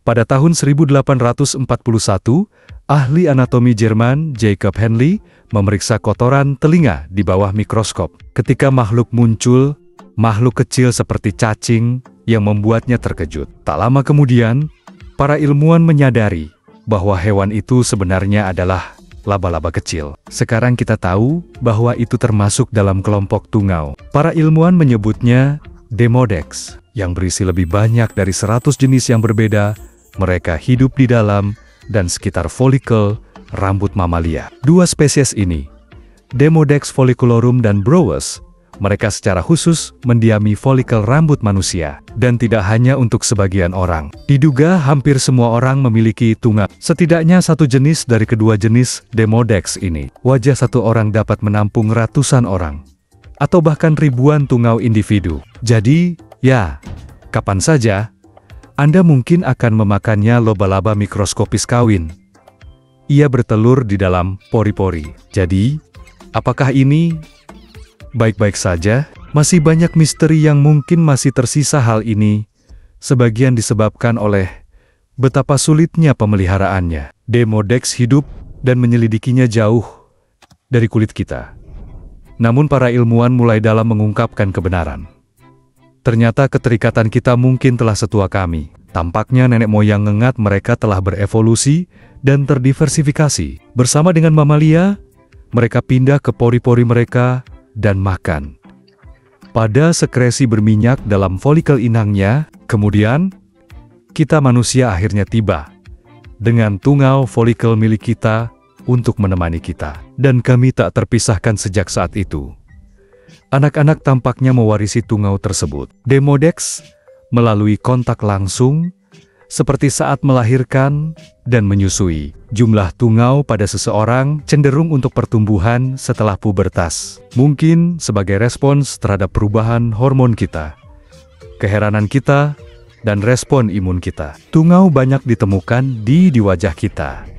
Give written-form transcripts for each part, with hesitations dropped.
Pada tahun 1841, ahli anatomi Jerman Jacob Henle memeriksa kotoran telinga di bawah mikroskop. Ketika makhluk muncul, makhluk kecil seperti cacing yang membuatnya terkejut. Tak lama kemudian, para ilmuwan menyadari bahwa hewan itu sebenarnya adalah laba-laba kecil. Sekarang kita tahu bahwa itu termasuk dalam kelompok tungau. Para ilmuwan menyebutnya Demodex, yang berisi lebih banyak dari 100 jenis yang berbeda. Mereka hidup di dalam dan sekitar folikel rambut mamalia. Dua spesies ini, Demodex folliculorum dan Browse, mereka secara khusus mendiami folikel rambut manusia. Dan tidak hanya untuk sebagian orang. Diduga hampir semua orang memiliki tungau. Setidaknya satu jenis dari kedua jenis Demodex ini. Wajah satu orang dapat menampung ratusan orang. Atau bahkan ribuan tungau individu. Jadi, ya, kapan saja Anda mungkin akan memakannya laba-laba mikroskopis kawin. Ia bertelur di dalam pori-pori. Jadi, apakah ini baik-baik saja? Masih banyak misteri yang mungkin masih tersisa hal ini, sebagian disebabkan oleh betapa sulitnya pemeliharaannya. Demodex hidup dan menyelidikinya jauh dari kulit kita. Namun para ilmuwan mulai dalam mengungkapkan kebenaran. Ternyata keterikatan kita mungkin telah setua kami. Tampaknya nenek moyang ngengat mereka telah berevolusi dan terdiversifikasi. Bersama dengan mamalia, mereka pindah ke pori-pori mereka dan makan. Pada sekresi berminyak dalam folikel inangnya, kemudian kita manusia akhirnya tiba dengan tungau folikel milik kita untuk menemani kita. Dan kami tak terpisahkan sejak saat itu. Anak-anak tampaknya mewarisi tungau tersebut. Demodex melalui kontak langsung, seperti saat melahirkan dan menyusui. Jumlah tungau pada seseorang cenderung untuk pertumbuhan setelah pubertas. Mungkin sebagai respons terhadap perubahan hormon kita, keheranan kita, dan respon imun kita. Tungau banyak ditemukan di wajah kita,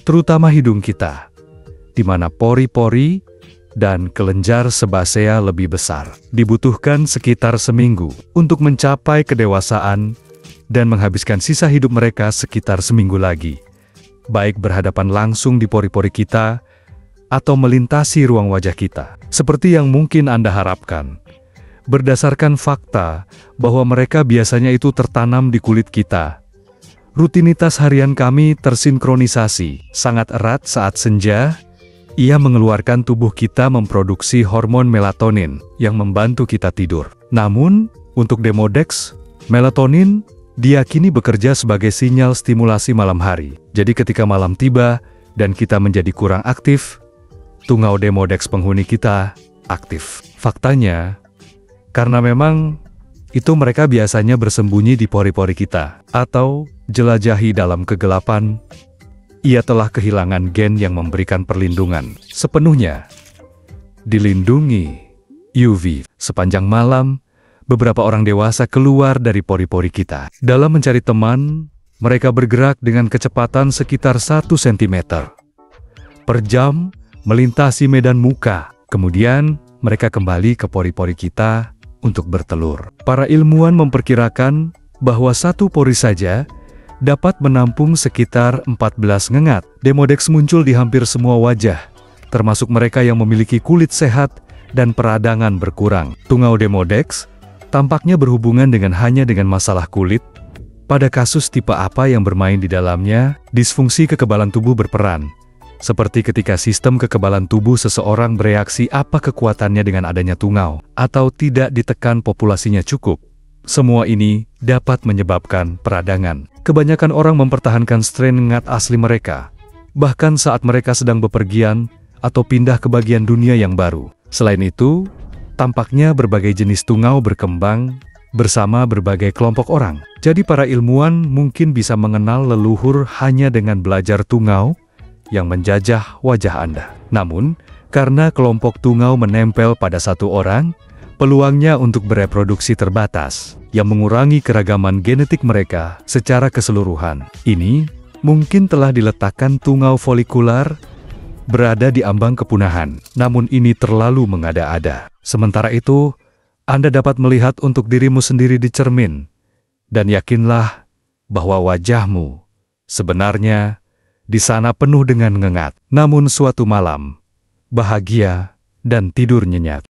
terutama hidung kita, di mana pori-pori dan kelenjar sebasea lebih besar. Dibutuhkan sekitar seminggu untuk mencapai kedewasaan dan menghabiskan sisa hidup mereka sekitar seminggu lagi, baik berhadapan langsung di pori-pori kita atau melintasi ruang wajah kita. Seperti yang mungkin Anda harapkan, berdasarkan fakta bahwa mereka biasanya itu tertanam di kulit kita. Rutinitas harian kami tersinkronisasi sangat erat saat senja. Ia mengeluarkan tubuh kita memproduksi hormon melatonin yang membantu kita tidur. Namun, untuk Demodex, melatonin diyakini bekerja sebagai sinyal stimulasi malam hari. Jadi ketika malam tiba dan kita menjadi kurang aktif, tungau Demodex penghuni kita aktif. Faktanya, karena memang itu mereka biasanya bersembunyi di pori-pori kita atau jelajahi dalam kegelapan. Ia telah kehilangan gen yang memberikan perlindungan sepenuhnya. Dilindungi UV. Sepanjang malam, beberapa orang dewasa keluar dari pori-pori kita. Dalam mencari teman, mereka bergerak dengan kecepatan sekitar 1 cm per jam, melintasi medan muka. Kemudian, mereka kembali ke pori-pori kita untuk bertelur. Para ilmuwan memperkirakan bahwa satu pori saja dapat menampung sekitar 14 ngengat. Demodex muncul di hampir semua wajah, termasuk mereka yang memiliki kulit sehat dan peradangan berkurang. Tungau Demodex tampaknya berhubungan hanya dengan masalah kulit. Pada kasus tipe apa yang bermain di dalamnya, disfungsi kekebalan tubuh berperan. Seperti ketika sistem kekebalan tubuh seseorang bereaksi apa kekuatannya dengan adanya tungau, atau tidak ditekan populasinya cukup. Semua ini dapat menyebabkan peradangan. Kebanyakan orang mempertahankan strain ngengat asli mereka, bahkan saat mereka sedang bepergian atau pindah ke bagian dunia yang baru. Selain itu, tampaknya berbagai jenis tungau berkembang bersama berbagai kelompok orang. Jadi para ilmuwan mungkin bisa mengenal leluhur hanya dengan belajar tungau yang menjajah wajah Anda. Namun, karena kelompok tungau menempel pada satu orang, peluangnya untuk bereproduksi terbatas, yang mengurangi keragaman genetik mereka secara keseluruhan. Ini mungkin telah diletakkan tungau folikular berada di ambang kepunahan, namun ini terlalu mengada-ada. Sementara itu, Anda dapat melihat untuk dirimu sendiri di cermin, dan yakinlah bahwa wajahmu sebenarnya di sana penuh dengan ngengat. Namun suatu malam, bahagia dan tidur nyenyak.